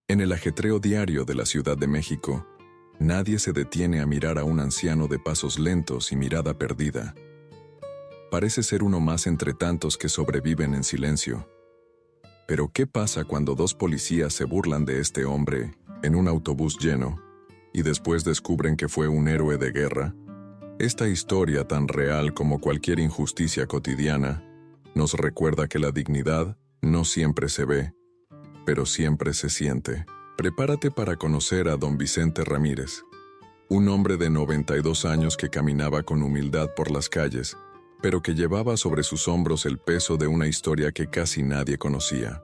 En el ajetreo diario de la Ciudad de México, nadie se detiene a mirar a un anciano de pasos lentos y mirada perdida. Parece ser uno más entre tantos que sobreviven en silencio. Pero ¿qué pasa cuando dos policías se burlan de este hombre en un autobús lleno y después descubren que fue un héroe de guerra? Esta historia, tan real como cualquier injusticia cotidiana, nos recuerda que la dignidad no siempre se ve, pero siempre se siente. Prepárate para conocer a don Vicente Ramírez, un hombre de 92 años que caminaba con humildad por las calles, pero que llevaba sobre sus hombros el peso de una historia que casi nadie conocía.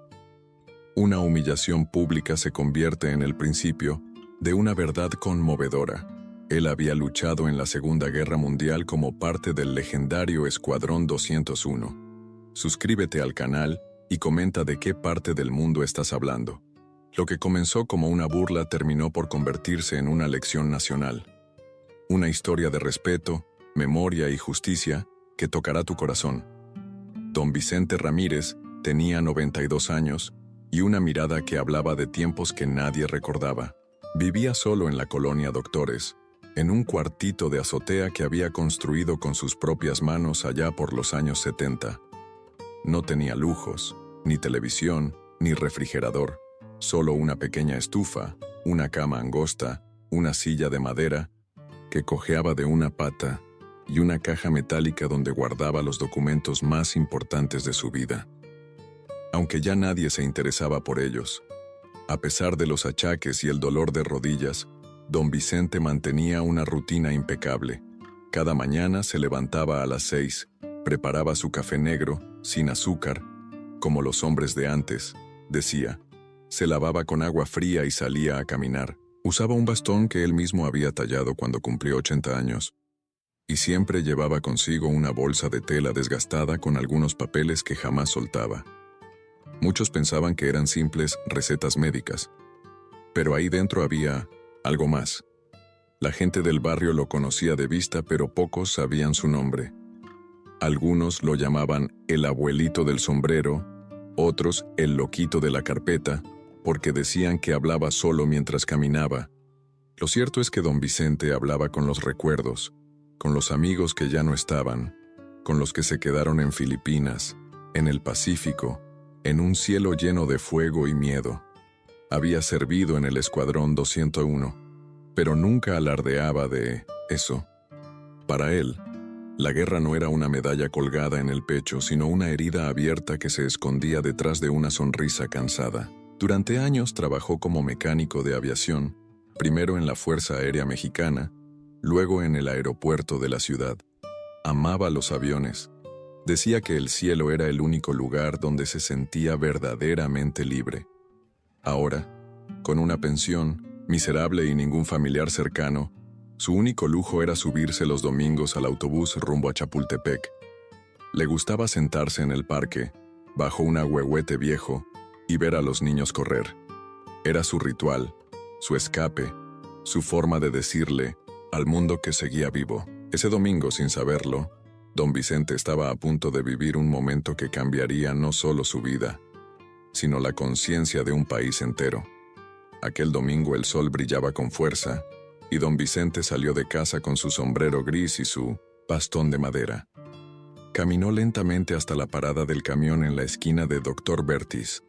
Una humillación pública se convierte en el principio de una verdad conmovedora. Él había luchado en la Segunda Guerra Mundial como parte del legendario Escuadrón 201. Suscríbete al canal y comenta de qué parte del mundo estás hablando. Lo que comenzó como una burla terminó por convertirse en una lección nacional. Una historia de respeto, memoria y justicia que tocará tu corazón. Don Vicente Ramírez tenía 92 años y una mirada que hablaba de tiempos que nadie recordaba. Vivía solo en la colonia Doctores, en un cuartito de azotea que había construido con sus propias manos allá por los años 70. No tenía lujos, ni televisión, ni refrigerador, solo una pequeña estufa, una cama angosta, una silla de madera que cojeaba de una pata y una caja metálica donde guardaba los documentos más importantes de su vida. Aunque ya nadie se interesaba por ellos, a pesar de los achaques y el dolor de rodillas, don Vicente mantenía una rutina impecable. Cada mañana se levantaba a las 6, preparaba su café negro, sin azúcar, como los hombres de antes, decía. Se lavaba con agua fría y salía a caminar. Usaba un bastón que él mismo había tallado cuando cumplió 80 años. Y siempre llevaba consigo una bolsa de tela desgastada con algunos papeles que jamás soltaba. Muchos pensaban que eran simples recetas médicas. Pero ahí dentro había algo más. La gente del barrio lo conocía de vista, pero pocos sabían su nombre. Algunos lo llamaban el abuelito del sombrero, otros el loquito de la carpeta, porque decían que hablaba solo mientras caminaba. Lo cierto es que don Vicente hablaba con los recuerdos, con los amigos que ya no estaban, con los que se quedaron en Filipinas, en el Pacífico, en un cielo lleno de fuego y miedo. Había servido en el Escuadrón 201, pero nunca alardeaba de eso. Para él, la guerra no era una medalla colgada en el pecho, sino una herida abierta que se escondía detrás de una sonrisa cansada. Durante años trabajó como mecánico de aviación, primero en la Fuerza Aérea Mexicana, luego en el aeropuerto de la ciudad. Amaba los aviones. Decía que el cielo era el único lugar donde se sentía verdaderamente libre. Ahora, con una pensión, miserable y ningún familiar cercano, su único lujo era subirse los domingos al autobús rumbo a Chapultepec. Le gustaba sentarse en el parque, bajo un ahuehuete viejo, y ver a los niños correr. Era su ritual, su escape, su forma de decirle al mundo que seguía vivo. Ese domingo, sin saberlo, don Vicente estaba a punto de vivir un momento que cambiaría no solo su vida, sino la conciencia de un país entero. Aquel domingo el sol brillaba con fuerza, y don Vicente salió de casa con su sombrero gris y su bastón de madera. Caminó lentamente hasta la parada del camión en la esquina de Dr. Bertis.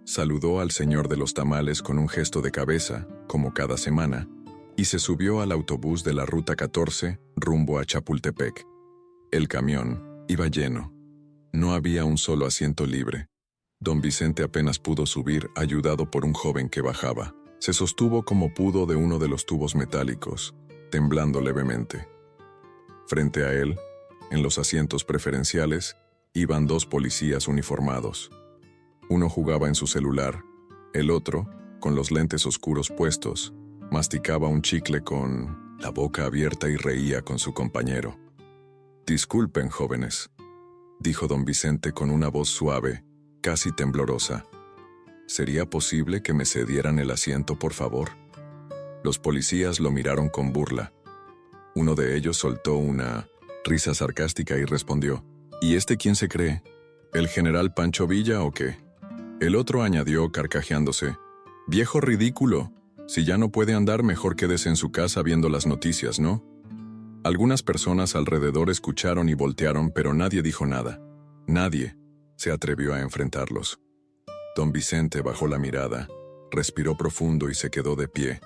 Saludó al señor de los tamales con un gesto de cabeza, como cada semana, y se subió al autobús de la Ruta 14 rumbo a Chapultepec. El camión iba lleno. No había un solo asiento libre. Don Vicente apenas pudo subir, ayudado por un joven que bajaba. Se sostuvo como pudo de uno de los tubos metálicos, temblando levemente. Frente a él, en los asientos preferenciales, iban dos policías uniformados. Uno jugaba en su celular, el otro, con los lentes oscuros puestos, masticaba un chicle con la boca abierta y reía con su compañero. «Disculpen, jóvenes», dijo don Vicente con una voz suave, casi temblorosa. «¿Sería posible que me cedieran el asiento, por favor?» Los policías lo miraron con burla. Uno de ellos soltó una risa sarcástica y respondió: «¿Y este quién se cree? ¿El general Pancho Villa o qué?». El otro añadió carcajeándose: Viejo ridículo. Si ya no puede andar, mejor quédese en su casa viendo las noticias, ¿no? Algunas personas alrededor escucharon y voltearon, pero nadie dijo nada. Nadie se atrevió a enfrentarlos. Don Vicente bajó la mirada, respiró profundo y se quedó de pie,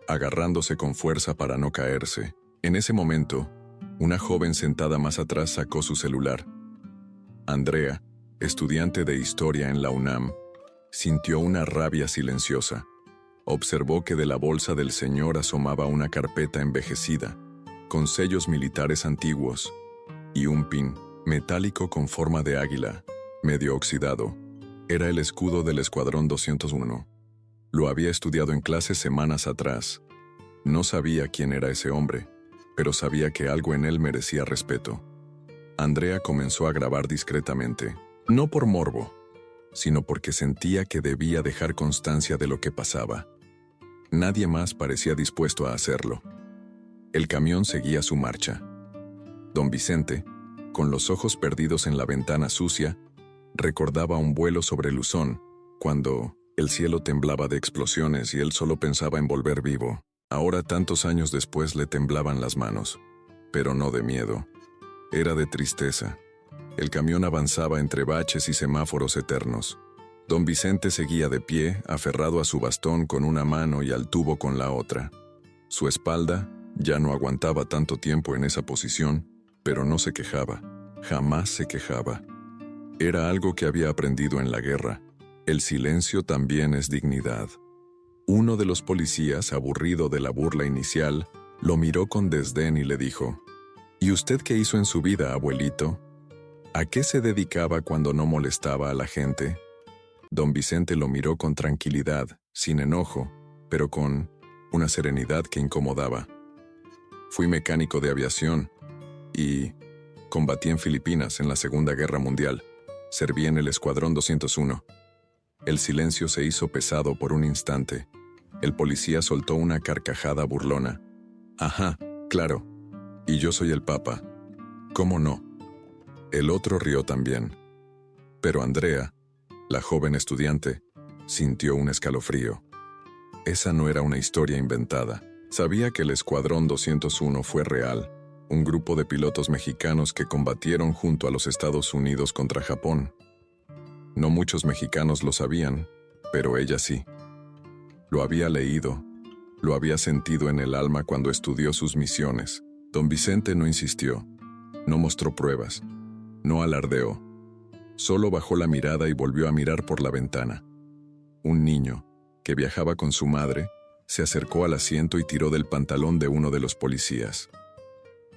agarrándose con fuerza para no caerse. En ese momento, una joven sentada más atrás sacó su celular. Andrea, estudiante de historia en la UNAM, sintió una rabia silenciosa. Observó que de la bolsa del señor asomaba una carpeta envejecida, con sellos militares antiguos, y un pin metálico con forma de águila, medio oxidado. Era el escudo del Escuadrón 201. Lo había estudiado en clase semanas atrás. No sabía quién era ese hombre, pero sabía que algo en él merecía respeto. Andrea comenzó a grabar discretamente, no por morbo, sino porque sentía que debía dejar constancia de lo que pasaba. Nadie más parecía dispuesto a hacerlo. El camión seguía su marcha. Don Vicente, con los ojos perdidos en la ventana sucia, recordaba un vuelo sobre Luzón, cuando el cielo temblaba de explosiones y él solo pensaba en volver vivo. Ahora, tantos años después, le temblaban las manos, pero no de miedo. Era de tristeza. El camión avanzaba entre baches y semáforos eternos. Don Vicente seguía de pie, aferrado a su bastón con una mano y al tubo con la otra. Su espalda ya no aguantaba tanto tiempo en esa posición, pero no se quejaba. Jamás se quejaba. Era algo que había aprendido en la guerra. El silencio también es dignidad. Uno de los policías, aburrido de la burla inicial, lo miró con desdén y le dijo: ¿Y usted qué hizo en su vida, abuelito? ¿A qué se dedicaba cuando no molestaba a la gente? Don Vicente lo miró con tranquilidad, sin enojo, pero con una serenidad que incomodaba. Fui mecánico de aviación y combatí en Filipinas en la Segunda Guerra Mundial. Serví en el Escuadrón 201. El silencio se hizo pesado por un instante. El policía soltó una carcajada burlona. Ajá, claro. Y yo soy el Papa. ¿Cómo no? El otro rió también. Pero Andrea, la joven estudiante, sintió un escalofrío. Esa no era una historia inventada. Sabía que el Escuadrón 201 fue real, un grupo de pilotos mexicanos que combatieron junto a los Estados Unidos contra Japón. No muchos mexicanos lo sabían, pero ella sí. Lo había leído, lo había sentido en el alma cuando estudió sus misiones. Don Vicente no insistió, no mostró pruebas, no alardeó. Solo bajó la mirada y volvió a mirar por la ventana. Un niño, que viajaba con su madre, se acercó al asiento y tiró del pantalón de uno de los policías.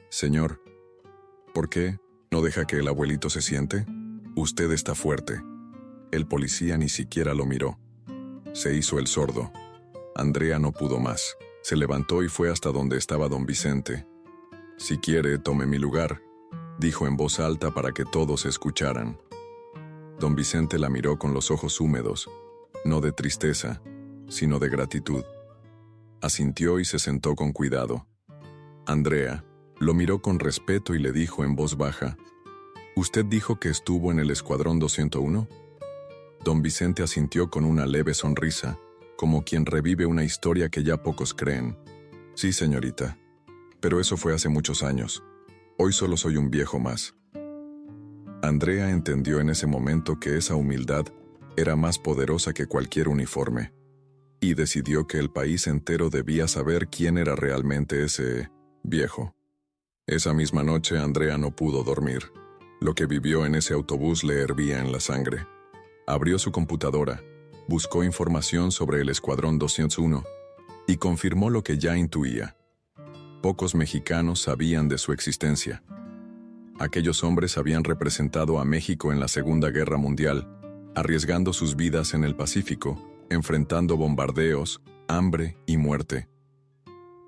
Señor, ¿por qué no deja que el abuelito se siente? Usted está fuerte. El policía ni siquiera lo miró. Se hizo el sordo. Andrea no pudo más. Se levantó y fue hasta donde estaba don Vicente. Si quiere, tome mi lugar, dijo en voz alta para que todos escucharan. Don Vicente la miró con los ojos húmedos, no de tristeza, sino de gratitud. Asintió y se sentó con cuidado. Andrea lo miró con respeto y le dijo en voz baja: ¿Usted dijo que estuvo en el Escuadrón 201? Don Vicente asintió con una leve sonrisa, como quien revive una historia que ya pocos creen. Sí, señorita, pero eso fue hace muchos años. Hoy solo soy un viejo más. Andrea entendió en ese momento que esa humildad era más poderosa que cualquier uniforme, y decidió que el país entero debía saber quién era realmente ese viejo. Esa misma noche Andrea no pudo dormir. Lo que vivió en ese autobús le hervía en la sangre. Abrió su computadora, buscó información sobre el Escuadrón 201 y confirmó lo que ya intuía. Pocos mexicanos sabían de su existencia. Aquellos hombres habían representado a México en la Segunda Guerra Mundial, arriesgando sus vidas en el Pacífico, enfrentando bombardeos, hambre y muerte.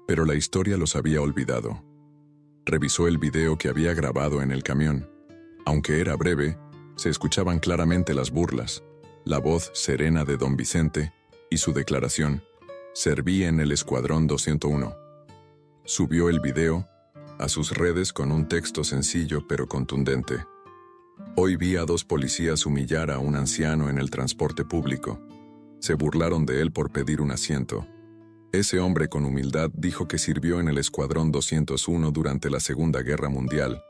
Pero la historia los había olvidado. Revisó el video que había grabado en el camión. Aunque era breve, se escuchaban claramente las burlas, la voz serena de don Vicente y su declaración: serví en el Escuadrón 201. Subió el video a sus redes con un texto sencillo pero contundente. Hoy vi a 2 policías humillar a un anciano en el transporte público. Se burlaron de él por pedir un asiento. Ese hombre con humildad dijo que sirvió en el Escuadrón 201 durante la Segunda Guerra Mundial.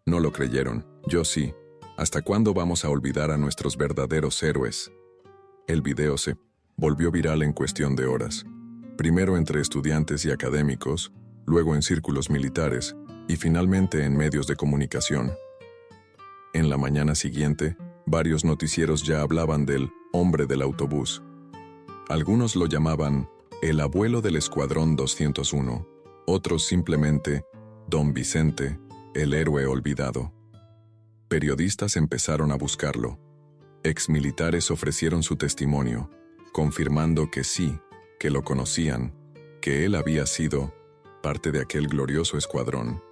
No lo creyeron, yo sí. ¿Hasta cuándo vamos a olvidar a nuestros verdaderos héroes? El video se volvió viral en cuestión de horas. Primero entre estudiantes y académicos, luego en círculos militares y finalmente en medios de comunicación. En la mañana siguiente, varios noticieros ya hablaban del hombre del autobús. Algunos lo llamaban el abuelo del Escuadrón 201, otros simplemente Don Vicente, el héroe olvidado. Periodistas empezaron a buscarlo. Exmilitares ofrecieron su testimonio, confirmando que sí, que lo conocían, que él había sido parte de aquel glorioso escuadrón.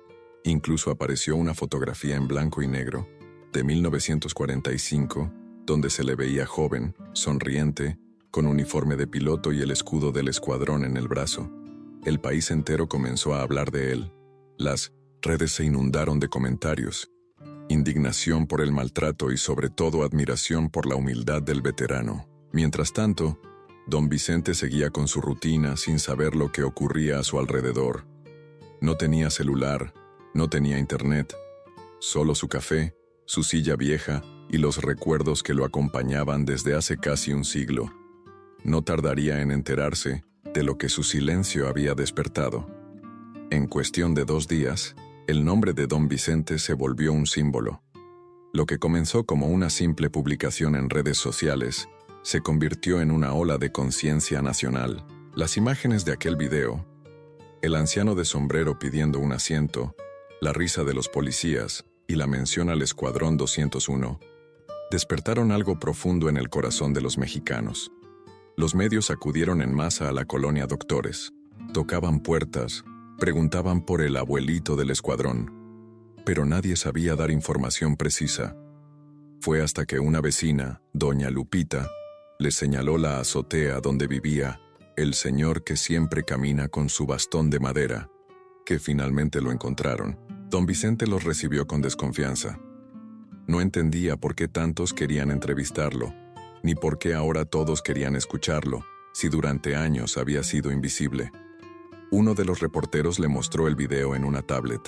Incluso apareció una fotografía en blanco y negro, de 1945, donde se le veía joven, sonriente, con uniforme de piloto y el escudo del escuadrón en el brazo. El país entero comenzó a hablar de él. Las redes se inundaron de comentarios, indignación por el maltrato y sobre todo admiración por la humildad del veterano. Mientras tanto, Don Vicente seguía con su rutina sin saber lo que ocurría a su alrededor. No tenía celular, no tenía internet, solo su café, su silla vieja y los recuerdos que lo acompañaban desde hace casi un siglo. No tardaría en enterarse de lo que su silencio había despertado. En cuestión de 2 días, el nombre de Don Vicente se volvió un símbolo. Lo que comenzó como una simple publicación en redes sociales se convirtió en una ola de conciencia nacional. Las imágenes de aquel video, el anciano de sombrero pidiendo un asiento, la risa de los policías y la mención al Escuadrón 201, despertaron algo profundo en el corazón de los mexicanos. Los medios acudieron en masa a la colonia Doctores, tocaban puertas, preguntaban por el abuelito del escuadrón, pero nadie sabía dar información precisa. Fue hasta que una vecina, doña Lupita, le señaló la azotea donde vivía el señor que siempre camina con su bastón de madera, que finalmente lo encontraron. Don Vicente los recibió con desconfianza. No entendía por qué tantos querían entrevistarlo, ni por qué ahora todos querían escucharlo, si durante años había sido invisible. Uno de los reporteros le mostró el video en una tablet.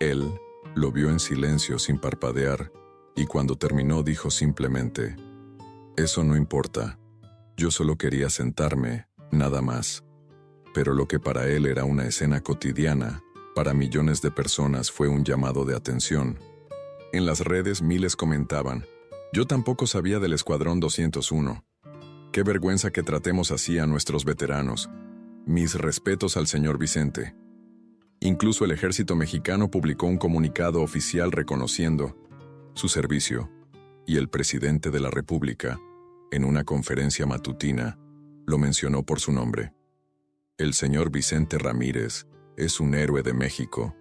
Él lo vio en silencio sin parpadear, y cuando terminó dijo simplemente: «Eso no importa. Yo solo quería sentarme, nada más». Pero lo que para él era una escena cotidiana, para millones de personas fue un llamado de atención. En las redes miles comentaban: «Yo tampoco sabía del Escuadrón 201. Qué vergüenza que tratemos así a nuestros veteranos. Mis respetos al señor Vicente». Incluso el ejército mexicano publicó un comunicado oficial reconociendo su servicio, y el presidente de la República, en una conferencia matutina, lo mencionó por su nombre. El señor Vicente Ramírez es un héroe de México,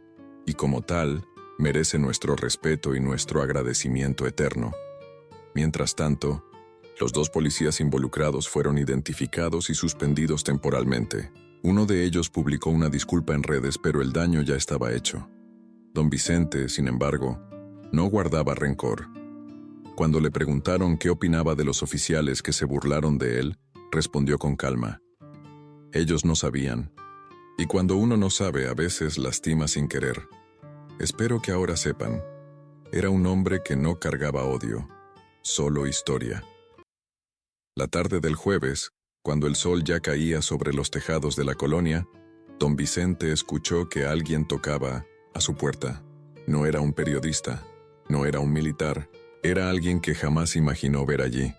y como tal, merece nuestro respeto y nuestro agradecimiento eterno. Mientras tanto, los 2 policías involucrados fueron identificados y suspendidos temporalmente. Uno de ellos publicó una disculpa en redes, pero el daño ya estaba hecho. Don Vicente, sin embargo, no guardaba rencor. Cuando le preguntaron qué opinaba de los oficiales que se burlaron de él, respondió con calma: «Ellos no sabían. Y cuando uno no sabe, a veces lastima sin querer. Espero que ahora sepan. Era un hombre que no cargaba odio, solo historia». La tarde del jueves, cuando el sol ya caía sobre los tejados de la colonia, Don Vicente escuchó que alguien tocaba a su puerta. No era un periodista, no era un militar, era alguien que jamás imaginó ver allí.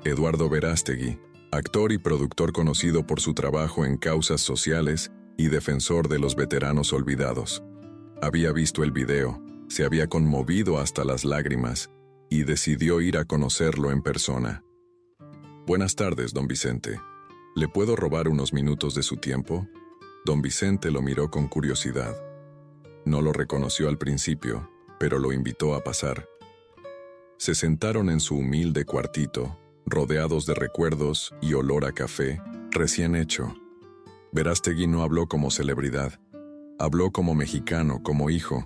Eduardo Verástegui, actor y productor conocido por su trabajo en causas sociales y defensor de los veteranos olvidados. Había visto el video, se había conmovido hasta las lágrimas y decidió ir a conocerlo en persona. «Buenas tardes, don Vicente. ¿Le puedo robar unos minutos de su tiempo?» Don Vicente lo miró con curiosidad. No lo reconoció al principio, pero lo invitó a pasar. Se sentaron en su humilde cuartito, rodeados de recuerdos y olor a café recién hecho. Verástegui no habló como celebridad. Habló como mexicano, como hijo,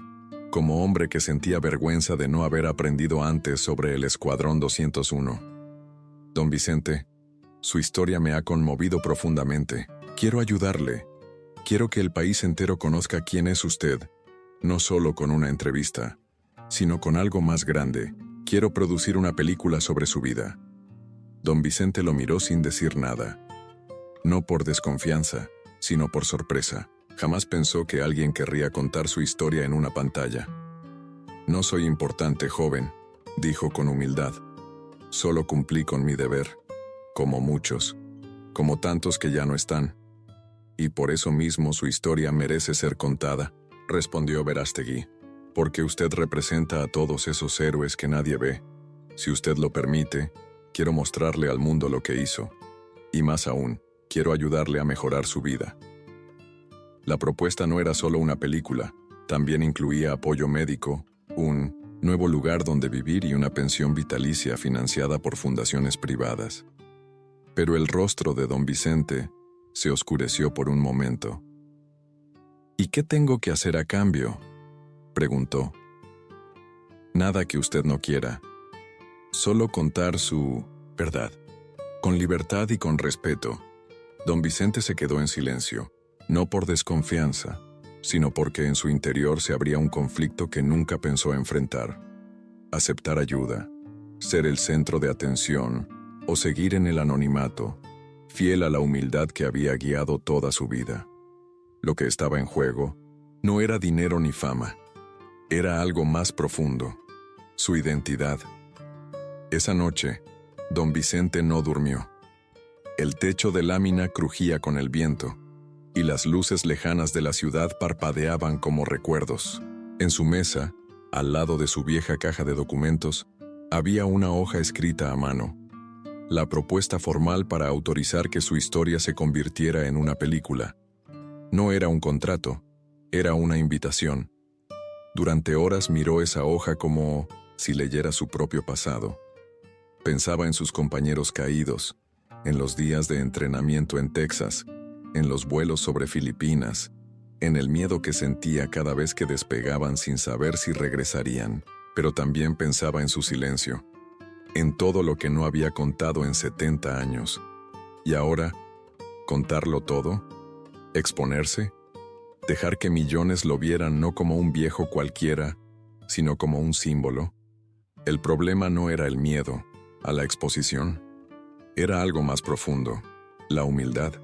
como hombre que sentía vergüenza de no haber aprendido antes sobre el Escuadrón 201. «Don Vicente, Su historia me ha conmovido profundamente. Quiero ayudarle. Quiero que el país entero conozca quién es usted, no solo con una entrevista, sino con algo más grande. Quiero producir una película sobre su vida. Don Vicente lo miró sin decir nada. No por desconfianza, sino por sorpresa. Jamás pensó que alguien querría contar su historia en una pantalla. No soy importante, joven, dijo con humildad. Solo cumplí con mi deber, como muchos, como tantos que ya no están. Y por eso mismo su historia merece ser contada, respondió Verástegui, porque usted representa a todos esos héroes que nadie ve. Si usted lo permite, quiero mostrarle al mundo lo que hizo. Y más aún, quiero ayudarle a mejorar su vida. La propuesta no era solo una película, también incluía apoyo médico, un nuevo lugar donde vivir y una pensión vitalicia financiada por fundaciones privadas. Pero el rostro de don Vicente se oscureció por un momento. ¿Y qué tengo que hacer a cambio?, preguntó. Nada que usted no quiera. Solo contar su verdad. Con libertad y con respeto. Don Vicente se quedó en silencio, no por desconfianza, sino porque en su interior se abría un conflicto que nunca pensó enfrentar. Aceptar ayuda, ser el centro de atención o seguir en el anonimato, fiel a la humildad que había guiado toda su vida. Lo que estaba en juego no era dinero ni fama, era algo más profundo, su identidad. Esa noche, don Vicente no durmió. El techo de lámina crujía con el viento, y las luces lejanas de la ciudad parpadeaban como recuerdos. En su mesa, al lado de su vieja caja de documentos, había una hoja escrita a mano. La propuesta formal para autorizar que su historia se convirtiera en una película. No era un contrato, era una invitación. Durante horas miró esa hoja como si leyera su propio pasado. Pensaba en sus compañeros caídos, en los días de entrenamiento en Texas, en los vuelos sobre Filipinas, en el miedo que sentía cada vez que despegaban sin saber si regresarían, pero también pensaba en su silencio, en todo lo que no había contado en 70 años. Y ahora, ¿contarlo todo? ¿Exponerse? ¿Dejar que millones lo vieran no como un viejo cualquiera, sino como un símbolo? El problema no era el miedo a la exposición. Era algo más profundo, la humildad.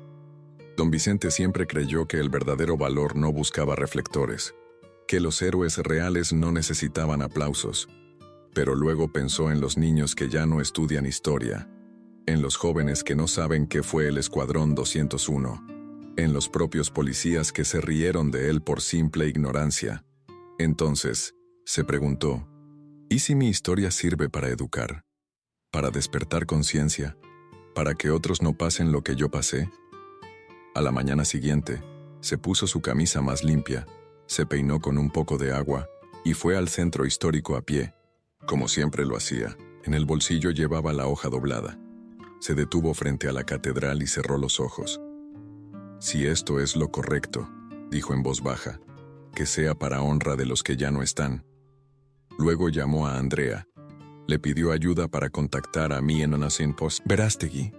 Don Vicente siempre creyó que el verdadero valor no buscaba reflectores, que los héroes reales no necesitaban aplausos. Pero luego pensó en los niños que ya no estudian historia, en los jóvenes que no saben qué fue el Escuadrón 201, en los propios policías que se rieron de él por simple ignorancia. Entonces, se preguntó, ¿y si mi historia sirve para educar? ¿Para despertar conciencia? ¿Para que otros no pasen lo que yo pasé? A la mañana siguiente, se puso su camisa más limpia, se peinó con un poco de agua y fue al centro histórico a pie, como siempre lo hacía. En el bolsillo llevaba la hoja doblada. Se detuvo frente a la catedral y cerró los ojos. Si esto es lo correcto, dijo en voz baja, que sea para honra de los que ya no están. Luego llamó a Andrea. Le pidió ayuda para contactar a mí en Post. Verástegui.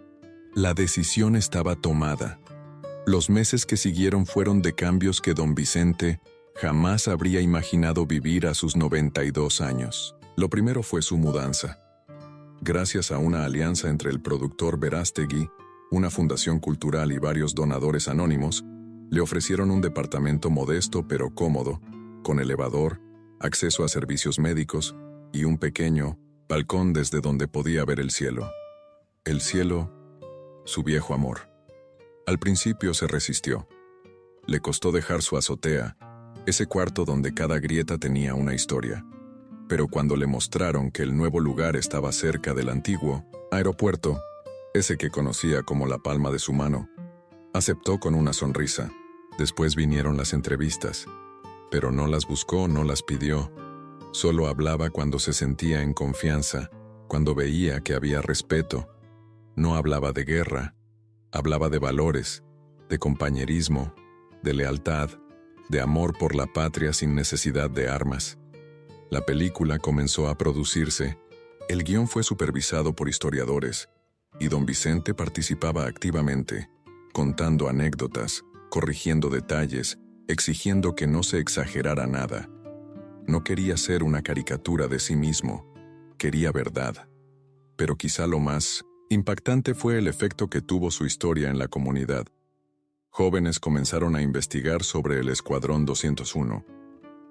La decisión estaba tomada. Los meses que siguieron fueron de cambios que don Vicente jamás habría imaginado vivir a sus 92 años. Lo primero fue su mudanza. Gracias a una alianza entre el productor Verástegui, una fundación cultural y varios donadores anónimos, le ofrecieron un departamento modesto pero cómodo, con elevador, acceso a servicios médicos y un pequeño balcón desde donde podía ver el cielo. El cielo, su viejo amor. Al principio se resistió. Le costó dejar su azotea, ese cuarto donde cada grieta tenía una historia. Pero cuando le mostraron que el nuevo lugar estaba cerca del antiguo aeropuerto, ese que conocía como la palma de su mano, aceptó con una sonrisa. Después vinieron las entrevistas, pero no las buscó, no las pidió. Solo hablaba cuando se sentía en confianza, cuando veía que había respeto. No hablaba de guerra, hablaba de valores, de compañerismo, de lealtad, de amor por la patria sin necesidad de armas. La película comenzó a producirse. El guión fue supervisado por historiadores, y don Vicente participaba activamente, contando anécdotas, corrigiendo detalles, exigiendo que no se exagerara nada. No quería ser una caricatura de sí mismo, quería verdad. Pero quizá lo más impactante fue el efecto que tuvo su historia en la comunidad. Jóvenes comenzaron a investigar sobre el Escuadrón 201.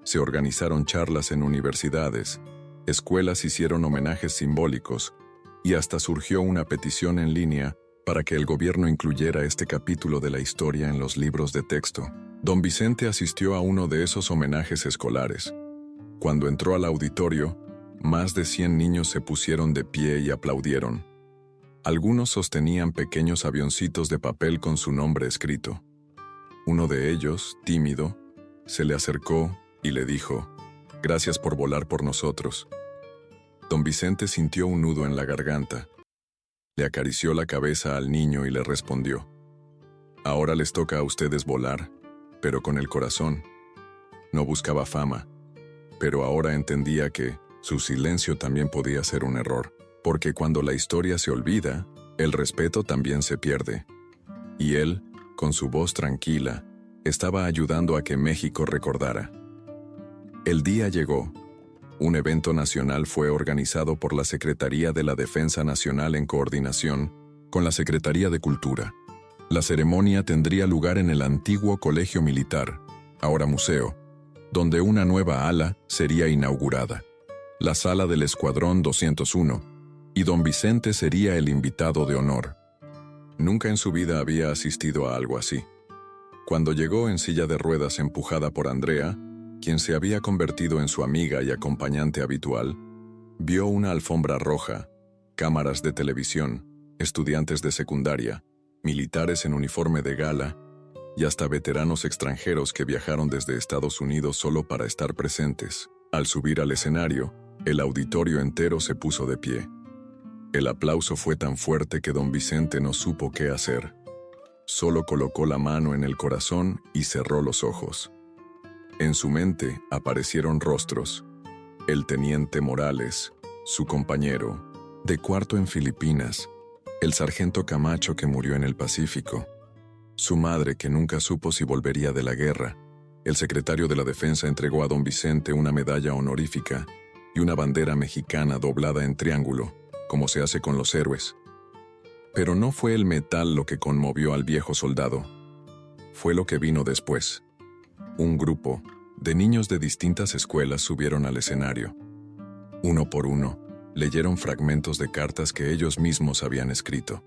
Se organizaron charlas en universidades, escuelas hicieron homenajes simbólicos, y hasta surgió una petición en línea para que el gobierno incluyera este capítulo de la historia en los libros de texto. Don Vicente asistió a uno de esos homenajes escolares. Cuando entró al auditorio, más de 100 niños se pusieron de pie y aplaudieron. Algunos sostenían pequeños avioncitos de papel con su nombre escrito. Uno de ellos, tímido, se le acercó y le dijo: «Gracias por volar por nosotros». Don Vicente sintió un nudo en la garganta. Le acarició la cabeza al niño y le respondió: «Ahora les toca a ustedes volar, pero con el corazón». No buscaba fama, pero ahora entendía que su silencio también podía ser un error, porque cuando la historia se olvida, el respeto también se pierde. Y él, con su voz tranquila, estaba ayudando a que México recordara. El día llegó. Un evento nacional fue organizado por la Secretaría de la Defensa Nacional en coordinación con la Secretaría de Cultura. La ceremonia tendría lugar en el antiguo Colegio Militar, ahora museo, donde una nueva ala sería inaugurada, la sala del Escuadrón 201, y don Vicente sería el invitado de honor. Nunca en su vida había asistido a algo así. Cuando llegó en silla de ruedas empujada por Andrea, quien se había convertido en su amiga y acompañante habitual, vio una alfombra roja, cámaras de televisión, estudiantes de secundaria, militares en uniforme de gala y hasta veteranos extranjeros que viajaron desde Estados Unidos solo para estar presentes. Al subir al escenario, el auditorio entero se puso de pie. El aplauso fue tan fuerte que don Vicente no supo qué hacer. Solo colocó la mano en el corazón y cerró los ojos. En su mente aparecieron rostros: el teniente Morales, su compañero, de cuarto en Filipinas, el sargento Camacho que murió en el Pacífico, su madre que nunca supo si volvería de la guerra. El secretario de la Defensa entregó a don Vicente una medalla honorífica y una bandera mexicana doblada en triángulo, como se hace con los héroes. Pero no fue el metal lo que conmovió al viejo soldado. Fue lo que vino después. Un grupo de niños de distintas escuelas subieron al escenario. Uno por uno, leyeron fragmentos de cartas que ellos mismos habían escrito.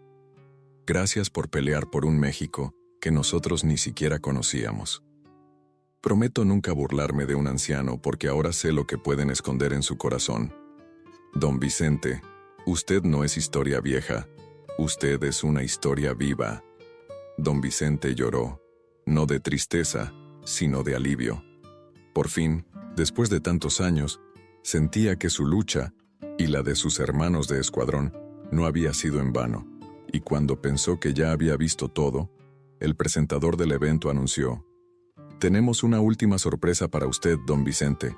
Gracias por pelear por un México que nosotros ni siquiera conocíamos. Prometo nunca burlarme de un anciano porque ahora sé lo que pueden esconder en su corazón. Don Vicente, usted no es historia vieja, usted es una historia viva. Don Vicente lloró, no de tristeza, sino de alivio. Por fin, después de tantos años, sentía que su lucha, y la de sus hermanos de escuadrón, no había sido en vano, y cuando pensó que ya había visto todo, el presentador del evento anunció: «Tenemos una última sorpresa para usted, don Vicente».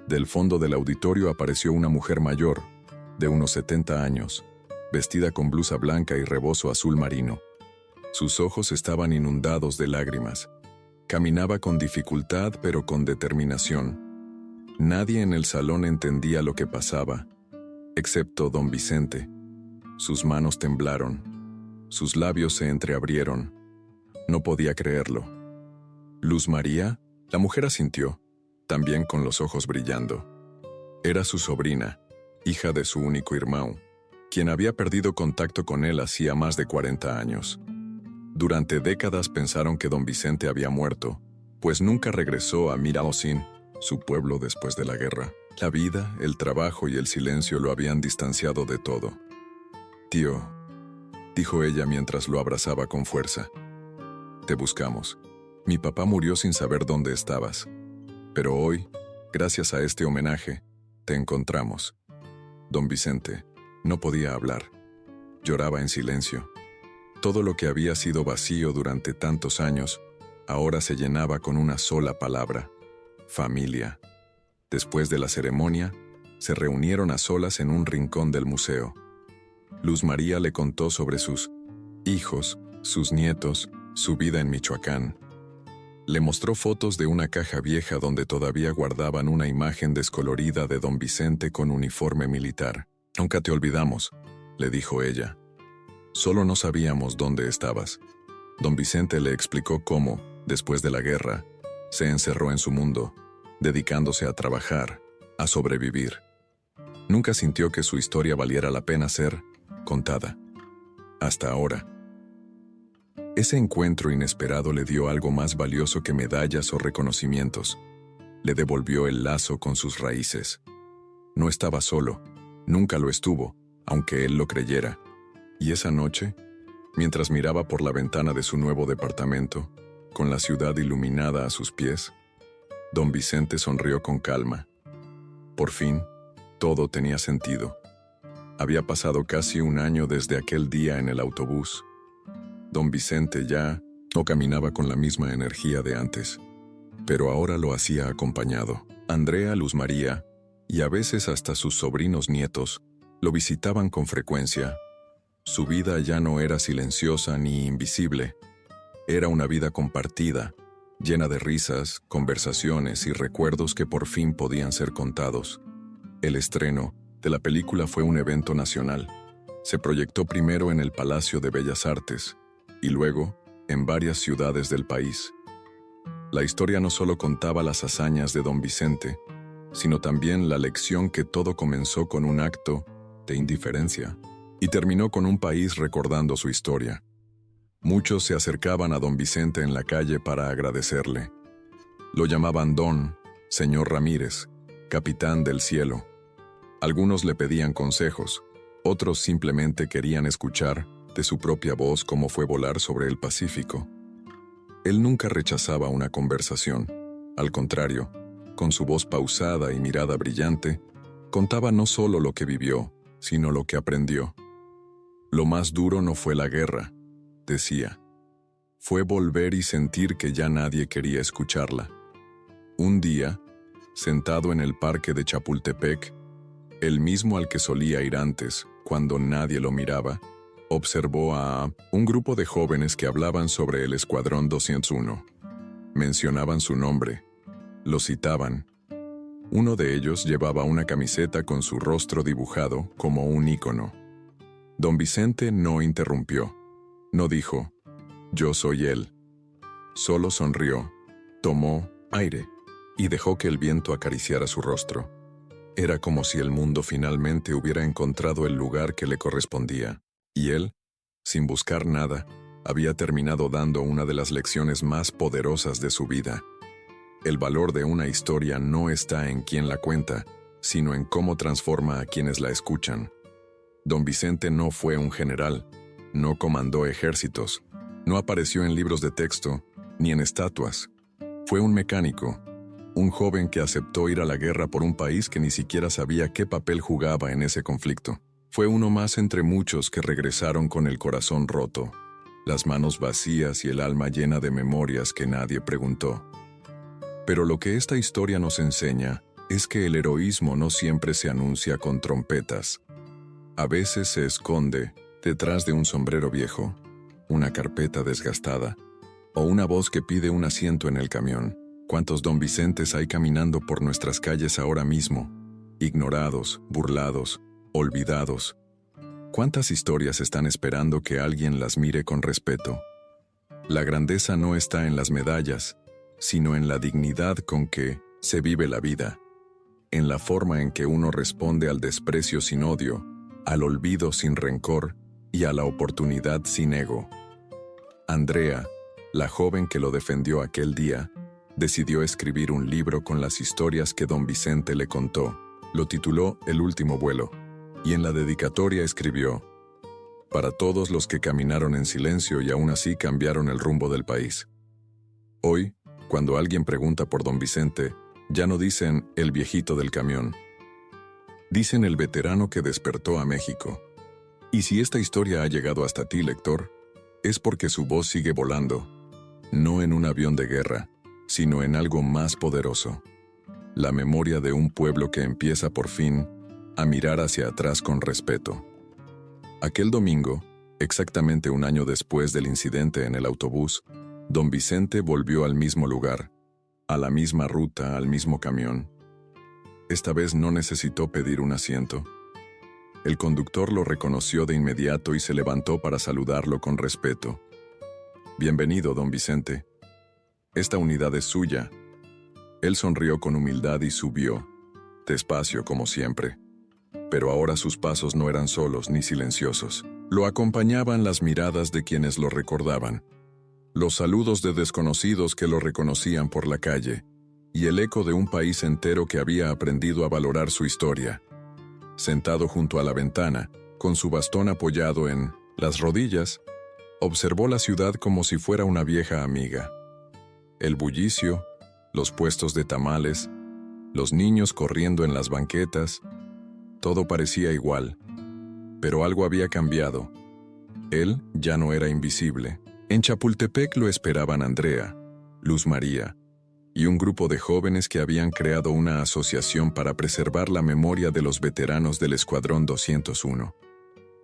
Del fondo del auditorio apareció una mujer mayor, de unos 70 años, vestida con blusa blanca y rebozo azul marino. Sus ojos estaban inundados de lágrimas. Caminaba con dificultad pero con determinación. Nadie en el salón entendía lo que pasaba, excepto don Vicente. Sus manos temblaron, sus labios se entreabrieron. No podía creerlo. «¿Luz María?», la mujer asintió, también con los ojos brillando. Era su sobrina, hija de su único hermano, quien había perdido contacto con él hacía más de 40 años. Durante décadas pensaron que don Vicente había muerto, pues nunca regresó a Miraosin, su pueblo después de la guerra. La vida, el trabajo y el silencio lo habían distanciado de todo. «Tío», dijo ella mientras lo abrazaba con fuerza, «te buscamos. Mi papá murió sin saber dónde estabas. Pero hoy, gracias a este homenaje, te encontramos». Don Vicente no podía hablar. Lloraba en silencio. Todo lo que había sido vacío durante tantos años, ahora se llenaba con una sola palabra: familia. Después de la ceremonia, se reunieron a solas en un rincón del museo. Luz María le contó sobre sus hijos, sus nietos, su vida en Michoacán. Le mostró fotos de una caja vieja donde todavía guardaban una imagen descolorida de don Vicente con uniforme militar. «Nunca te olvidamos», le dijo ella. «Solo no sabíamos dónde estabas». Don Vicente le explicó cómo, después de la guerra, se encerró en su mundo, dedicándose a trabajar, a sobrevivir. Nunca sintió que su historia valiera la pena ser contada. Hasta ahora. Ese encuentro inesperado le dio algo más valioso que medallas o reconocimientos. Le devolvió el lazo con sus raíces. No estaba solo, nunca lo estuvo, aunque él lo creyera. Y esa noche, mientras miraba por la ventana de su nuevo departamento, con la ciudad iluminada a sus pies, don Vicente sonrió con calma. Por fin, todo tenía sentido. Había pasado casi un año desde aquel día en el autobús. Don Vicente ya no caminaba con la misma energía de antes, pero ahora lo hacía acompañado. Andrea, Luz María, y a veces hasta sus sobrinos nietos, lo visitaban con frecuencia. Su vida ya no era silenciosa ni invisible. Era una vida compartida, llena de risas, conversaciones y recuerdos que por fin podían ser contados. El estreno de la película fue un evento nacional. Se proyectó primero en el Palacio de Bellas Artes y luego en varias ciudades del país. La historia no solo contaba las hazañas de don Vicente, sino también la lección que todo comenzó con un acto de indiferencia y terminó con un país recordando su historia. Muchos se acercaban a don Vicente en la calle para agradecerle. Lo llamaban don, señor Ramírez, capitán del cielo. Algunos le pedían consejos, otros simplemente querían escuchar de su propia voz cómo fue volar sobre el Pacífico. Él nunca rechazaba una conversación. Al contrario, con su voz pausada y mirada brillante, contaba no solo lo que vivió, sino lo que aprendió. Lo más duro no fue la guerra, decía. Fue volver y sentir que ya nadie quería escucharla. Un día, sentado en el parque de Chapultepec, el mismo al que solía ir antes, cuando nadie lo miraba, observó a un grupo de jóvenes que hablaban sobre el Escuadrón 201. Mencionaban su nombre, lo citaban. Uno de ellos llevaba una camiseta con su rostro dibujado como un ícono. Don Vicente no interrumpió. No dijo, «Yo soy él». Solo sonrió, tomó aire y dejó que el viento acariciara su rostro. Era como si el mundo finalmente hubiera encontrado el lugar que le correspondía. Y él, sin buscar nada, había terminado dando una de las lecciones más poderosas de su vida. El valor de una historia no está en quien la cuenta, sino en cómo transforma a quienes la escuchan. Don Vicente no fue un general, no comandó ejércitos, no apareció en libros de texto, ni en estatuas. Fue un mecánico, un joven que aceptó ir a la guerra por un país que ni siquiera sabía qué papel jugaba en ese conflicto. Fue uno más entre muchos que regresaron con el corazón roto, las manos vacías y el alma llena de memorias que nadie preguntó. Pero lo que esta historia nos enseña es que el heroísmo no siempre se anuncia con trompetas. A veces se esconde detrás de un sombrero viejo, una carpeta desgastada, o una voz que pide un asiento en el camión. ¿Cuántos don Vicentes hay caminando por nuestras calles ahora mismo? Ignorados, burlados, olvidados. ¿Cuántas historias están esperando que alguien las mire con respeto? La grandeza no está en las medallas, sino en la dignidad con que se vive la vida, en la forma en que uno responde al desprecio sin odio, al olvido sin rencor y a la oportunidad sin ego. Andrea, la joven que lo defendió aquel día, decidió escribir un libro con las historias que don Vicente le contó. Lo tituló El último vuelo, y en la dedicatoria escribió: «Para todos los que caminaron en silencio y aún así cambiaron el rumbo del país». Hoy, cuando alguien pregunta por don Vicente, ya no dicen el viejito del camión. Dicen el veterano que despertó a México. Y si esta historia ha llegado hasta ti, lector, es porque su voz sigue volando, no en un avión de guerra, sino en algo más poderoso. La memoria de un pueblo que empieza por fin a mirar hacia atrás con respeto. Aquel domingo, exactamente un año después del incidente en el autobús, don Vicente volvió al mismo lugar, a la misma ruta, al mismo camión. Esta vez no necesitó pedir un asiento. El conductor lo reconoció de inmediato y se levantó para saludarlo con respeto. «Bienvenido, don Vicente. Esta unidad es suya». Él sonrió con humildad y subió, despacio como siempre. Pero ahora sus pasos no eran solos ni silenciosos. Lo acompañaban las miradas de quienes lo recordaban, los saludos de desconocidos que lo reconocían por la calle, y el eco de un país entero que había aprendido a valorar su historia. Sentado junto a la ventana, con su bastón apoyado en las rodillas, observó la ciudad como si fuera una vieja amiga. El bullicio, los puestos de tamales, los niños corriendo en las banquetas, todo parecía igual, pero algo había cambiado. Él ya no era invisible. En Chapultepec lo esperaban Andrea, Luz María y un grupo de jóvenes que habían creado una asociación para preservar la memoria de los veteranos del Escuadrón 201.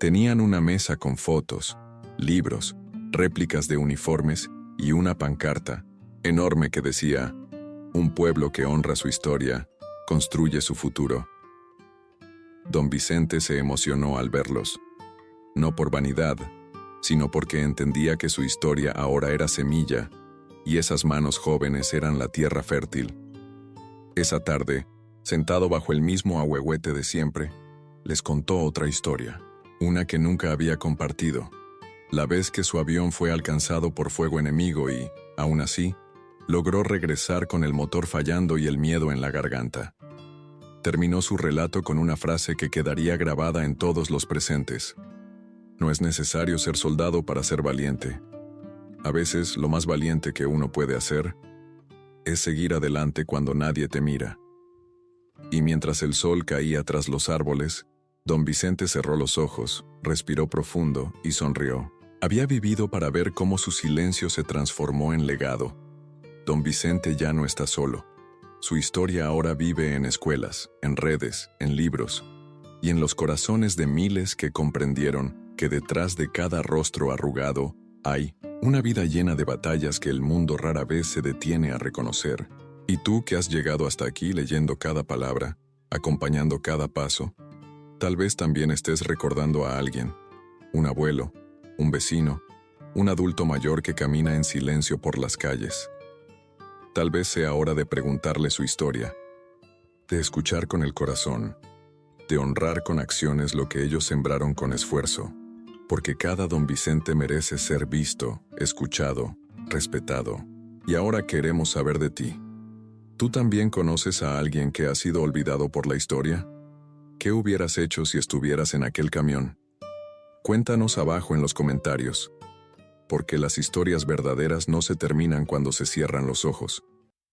Tenían una mesa con fotos, libros, réplicas de uniformes y una pancarta enorme que decía: «Un pueblo que honra su historia, construye su futuro». Don Vicente se emocionó al verlos, no por vanidad, sino porque entendía que su historia ahora era semilla, y esas manos jóvenes eran la tierra fértil. Esa tarde, sentado bajo el mismo ahuehuete de siempre, les contó otra historia, una que nunca había compartido, la vez que su avión fue alcanzado por fuego enemigo y, aún así, logró regresar con el motor fallando y el miedo en la garganta. Terminó su relato con una frase que quedaría grabada en todos los presentes: «No es necesario ser soldado para ser valiente. A veces lo más valiente que uno puede hacer es seguir adelante cuando nadie te mira». Y mientras el sol caía tras los árboles, don Vicente cerró los ojos, respiró profundo y sonrió. Había vivido para ver cómo su silencio se transformó en legado. Don Vicente ya no está solo. Su historia ahora vive en escuelas, en redes, en libros, y en los corazones de miles que comprendieron que detrás de cada rostro arrugado hay una vida llena de batallas que el mundo rara vez se detiene a reconocer. Y tú que has llegado hasta aquí leyendo cada palabra, acompañando cada paso, tal vez también estés recordando a alguien, un abuelo, un vecino, un adulto mayor que camina en silencio por las calles. Tal vez sea hora de preguntarle su historia, de escuchar con el corazón, de honrar con acciones lo que ellos sembraron con esfuerzo, porque cada don Vicente merece ser visto, escuchado, respetado. Y ahora queremos saber de ti. ¿Tú también conoces a alguien que ha sido olvidado por la historia? ¿Qué hubieras hecho si estuvieras en aquel camión? Cuéntanos abajo en los comentarios, porque las historias verdaderas no se terminan cuando se cierran los ojos.